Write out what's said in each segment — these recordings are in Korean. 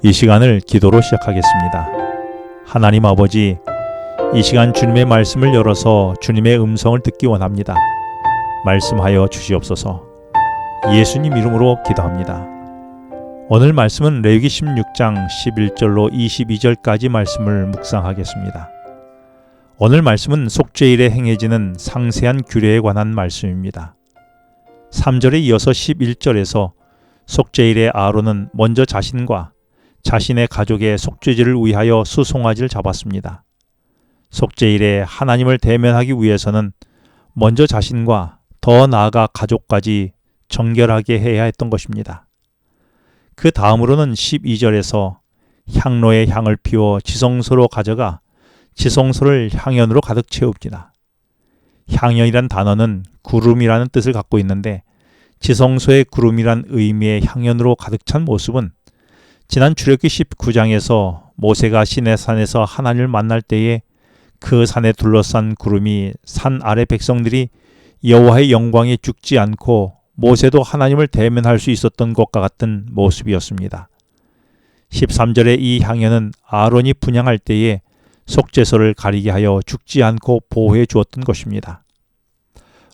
이 시간을 기도로 시작하겠습니다. 하나님 아버지, 이 시간 주님의 말씀을 열어서 주님의 음성을 듣기 원합니다. 말씀하여 주시옵소서. 예수님 이름으로 기도합니다. 오늘 말씀은 레위기 16장 11절로 22절까지 말씀을 묵상하겠습니다. 오늘 말씀은 속죄일에 행해지는 상세한 규례에 관한 말씀입니다. 3절에 이어서 11절에서 속죄일에 아론은 먼저 자신과 자신의 가족의 속죄제를 위하여 수송아지를 잡았습니다. 속죄일에 하나님을 대면하기 위해서는 먼저 자신과 더 나아가 가족까지 정결하게 해야 했던 것입니다. 그 다음으로는 12절에서 향로에 향을 피워 지성소로 가져가 지성소를 향연으로 가득 채웁니다. 향연이란 단어는 구름이라는 뜻을 갖고 있는데 지성소의 구름이란 의미의 향연으로 가득 찬 모습은 지난 출애굽기 19장에서 모세가 시내산에서 하나님을 만날 때에 그 산에 둘러싼 구름이 산 아래 백성들이 여호와의 영광에 죽지 않고 모세도 하나님을 대면할 수 있었던 것과 같은 모습이었습니다. 13절의 이 향연은 아론이 분향할 때에 속죄소를 가리게 하여 죽지 않고 보호해 주었던 것입니다.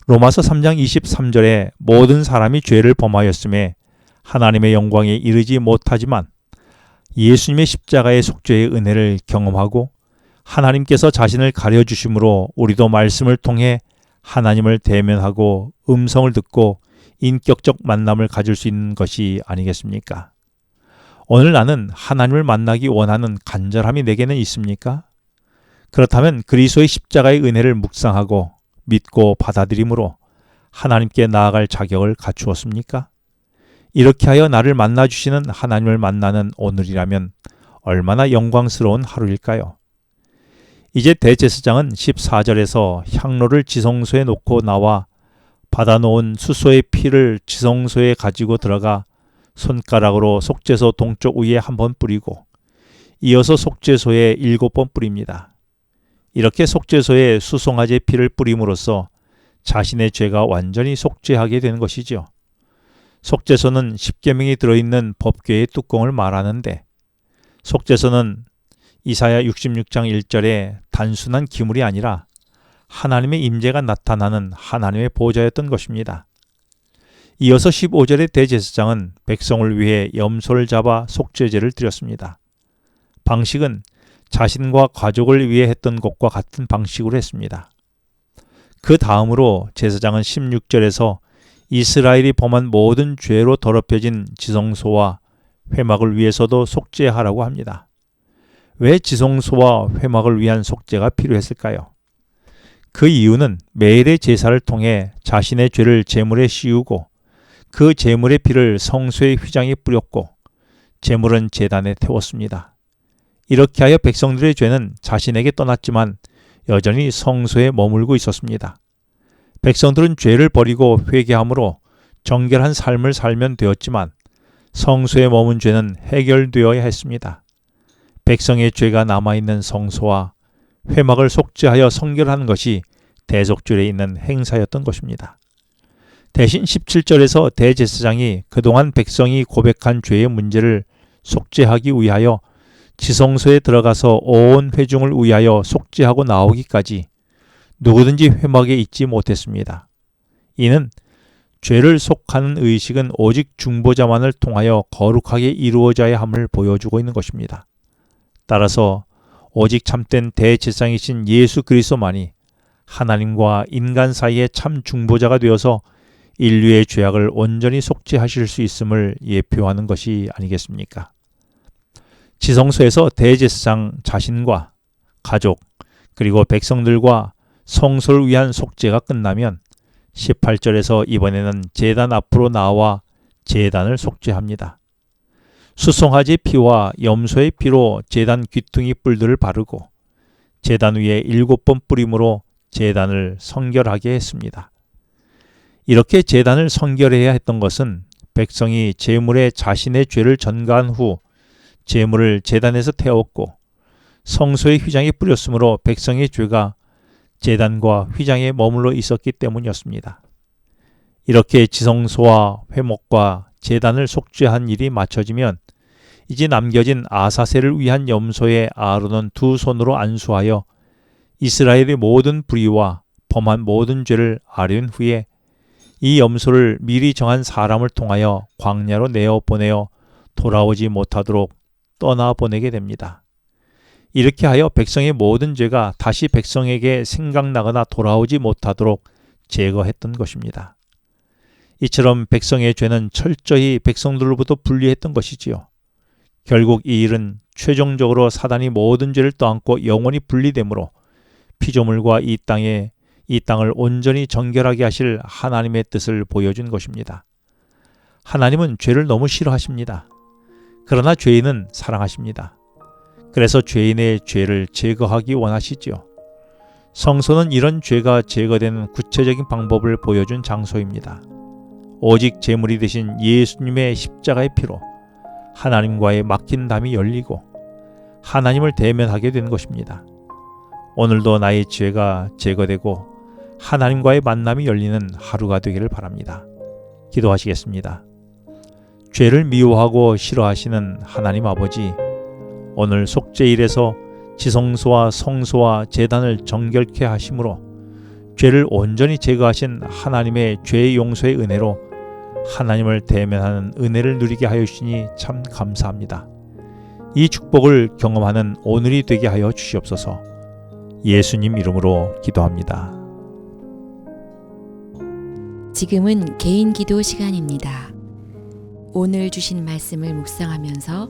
로마서 3장 23절에 모든 사람이 죄를 범하였음에 하나님의 영광에 이르지 못하지만 예수님의 십자가의 속죄의 은혜를 경험하고 하나님께서 자신을 가려주심으로 우리도 말씀을 통해 하나님을 대면하고 음성을 듣고 인격적 만남을 가질 수 있는 것이 아니겠습니까? 오늘 나는 하나님을 만나기 원하는 간절함이 내게는 있습니까? 그렇다면 그리스도의 십자가의 은혜를 묵상하고 믿고 받아들임으로 하나님께 나아갈 자격을 갖추었습니까? 이렇게 하여 나를 만나주시는 하나님을 만나는 오늘이라면 얼마나 영광스러운 하루일까요? 이제 대제사장은 14절에서 향로를 지성소에 놓고 나와 받아놓은 수소의 피를 지성소에 가지고 들어가 손가락으로 속죄소 동쪽 위에 한 번 뿌리고 이어서 속죄소에 7번 뿌립니다. 이렇게 속죄소에 수송아지의 피를 뿌림으로써 자신의 죄가 완전히 속죄하게 되는 것이죠. 속죄소는 십계명이 들어있는 법궤의 뚜껑을 말하는데 속죄소는 이사야 66장 1절에 단순한 기물이 아니라 하나님의 임재가 나타나는 하나님의 보좌였던 것입니다. 이어서 15절의 대제사장은 백성을 위해 염소를 잡아 속죄제를 드렸습니다. 방식은 자신과 가족을 위해 했던 것과 같은 방식으로 했습니다. 그 다음으로 제사장은 16절에서 이스라엘이 범한 모든 죄로 더럽혀진 지성소와 회막을 위해서도 속죄하라고 합니다. 왜 지성소와 회막을 위한 속죄가 필요했을까요? 그 이유는 매일의 제사를 통해 자신의 죄를 제물에 씌우고 그 제물의 피를 성소의 휘장에 뿌렸고 제물은 제단에 태웠습니다. 이렇게 하여 백성들의 죄는 자신에게 떠났지만 여전히 성소에 머물고 있었습니다. 백성들은 죄를 버리고 회개함으로 정결한 삶을 살면 되었지만 성소에 머문 죄는 해결되어야 했습니다. 백성의 죄가 남아있는 성소와 회막을 속죄하여 성결하는 것이 대속죄에 있는 행사였던 것입니다. 대신 17절에서 대제사장이 그동안 백성이 고백한 죄의 문제를 속죄하기 위하여 지성소에 들어가서 온 회중을 위하여 속죄하고 나오기까지 누구든지 회막에 있지 못했습니다. 이는 죄를 속하는 의식은 오직 중보자만을 통하여 거룩하게 이루어져야 함을 보여주고 있는 것입니다. 따라서 오직 참된 대제사장이신 예수 그리스도만이 하나님과 인간 사이의 참 중보자가 되어서 인류의 죄악을 온전히 속죄하실 수 있음을 예표하는 것이 아니겠습니까? 지성소에서 대제사장 자신과 가족 그리고 백성들과 성소를 위한 속죄가 끝나면 18절에서 이번에는 제단 앞으로 나와 제단을 속죄합니다. 수송아지의 피와 염소의 피로 제단 귀퉁이 뿔들을 바르고 제단 위에 7번 뿌림으로 제단을 성결하게 했습니다. 이렇게 제단을 성결해야 했던 것은 백성이 제물에 자신의 죄를 전가한 후 제물을 제단에서 태웠고 성소의 휘장에 뿌렸으므로 백성의 죄가 제단과 휘장에 머물러 있었기 때문이었습니다. 이렇게 지성소와 회목과 제단을 속죄한 일이 마쳐지면 이제 남겨진 아사셀을 위한 염소의 아론은 두 손으로 안수하여 이스라엘의 모든 불의와 범한 모든 죄를 아뢰은 후에 이 염소를 미리 정한 사람을 통하여 광야로 내어 보내어 돌아오지 못하도록 떠나보내게 됩니다. 이렇게 하여 백성의 모든 죄가 다시 백성에게 생각나거나 돌아오지 못하도록 제거했던 것입니다. 이처럼 백성의 죄는 철저히 백성들로부터 분리했던 것이지요. 결국 이 일은 최종적으로 사단이 모든 죄를 떠안고 영원히 분리되므로 피조물과 이 땅을 온전히 정결하게 하실 하나님의 뜻을 보여준 것입니다. 하나님은 죄를 너무 싫어하십니다. 그러나 죄인은 사랑하십니다. 그래서 죄인의 죄를 제거하기 원하시지요. 성소는 이런 죄가 제거되는 구체적인 방법을 보여준 장소입니다. 오직 제물이 되신 예수님의 십자가의 피로 하나님과의 막힌 담이 열리고 하나님을 대면하게 된 것입니다. 오늘도 나의 죄가 제거되고 하나님과의 만남이 열리는 하루가 되기를 바랍니다. 기도하시겠습니다. 죄를 미워하고 싫어하시는 하나님 아버지, 오늘 속죄일에서 지성소와 성소와 제단을 정결케 하심으로 죄를 온전히 제거하신 하나님의 죄 용서의 은혜로 하나님을 대면하는 은혜를 누리게 하여 주시니 참 감사합니다. 이 축복을 경험하는 오늘이 되게 하여 주시옵소서. 예수님 이름으로 기도합니다. 지금은 개인 기도 시간입니다. 오늘 주신 말씀을 묵상하면서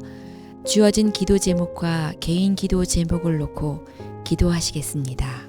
주어진 기도 제목과 개인 기도 제목을 놓고 기도하시겠습니다.